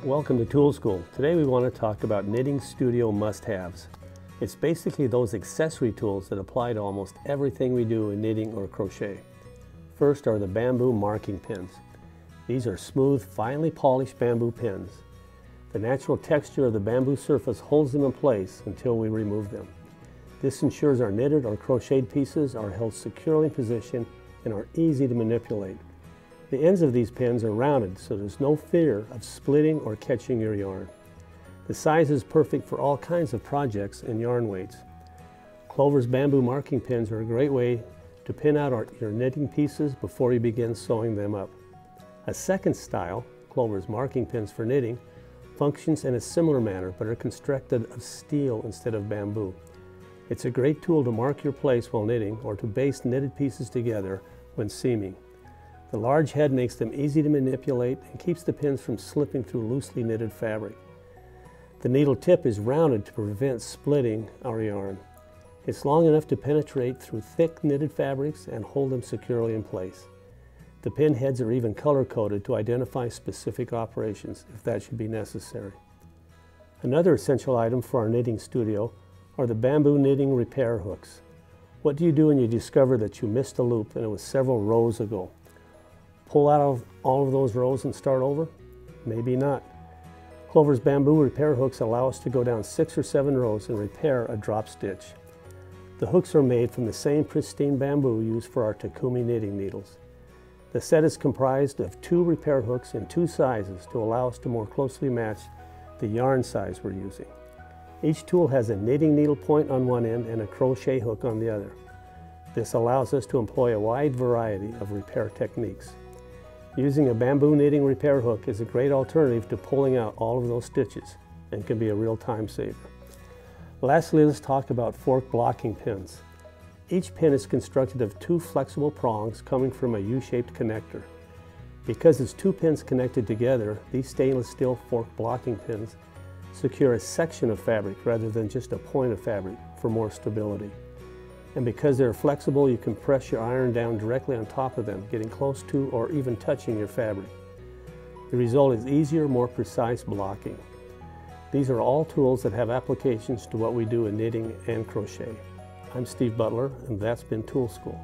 Welcome to Tool School. Today we want to talk about knitting studio must-haves. It's basically those accessory tools that apply to almost everything we do in knitting or crochet. First are the bamboo marking pins. These are smooth, finely polished bamboo pins. The natural texture of the bamboo surface holds them in place until we remove them. This ensures our knitted or crocheted pieces are held securely in position and are easy to manipulate. The ends of these pins are rounded, so there's no fear of splitting or catching your yarn. The size is perfect for all kinds of projects and yarn weights. Clover's bamboo marking pins are a great way to pin out your knitting pieces before you begin sewing them up. A second style, Clover's marking pins for knitting, functions in a similar manner but are constructed of steel instead of bamboo. It's a great tool to mark your place while knitting or to baste knitted pieces together when seaming. The large head makes them easy to manipulate and keeps the pins from slipping through loosely knitted fabric. The needle tip is rounded to prevent splitting our yarn. It's long enough to penetrate through thick knitted fabrics and hold them securely in place. The pin heads are even color-coded to identify specific operations if that should be necessary. Another essential item for our knitting studio are the bamboo knitting repair hooks. What do you do when you discover that you missed a loop and it was several rows ago? Pull out of all of those rows and start over? Maybe not. Clover's bamboo repair hooks allow us to go down 6 or 7 rows and repair a drop stitch. The hooks are made from the same pristine bamboo used for our Takumi knitting needles. The set is comprised of 2 repair hooks in 2 sizes to allow us to more closely match the yarn size we're using. Each tool has a knitting needle point on one end and a crochet hook on the other. This allows us to employ a wide variety of repair techniques. Using a bamboo knitting repair hook is a great alternative to pulling out all of those stitches and can be a real time saver. Lastly, let's talk about fork blocking pins. Each pin is constructed of 2 flexible prongs coming from a U-shaped connector. Because it's 2 pins connected together, these stainless steel fork blocking pins secure a section of fabric rather than just a point of fabric for more stability. And because they're flexible, you can press your iron down directly on top of them, getting close to or even touching your fabric. The result is easier, more precise blocking. These are all tools that have applications to what we do in knitting and crochet. I'm Steve Butler, and that's been Tool School.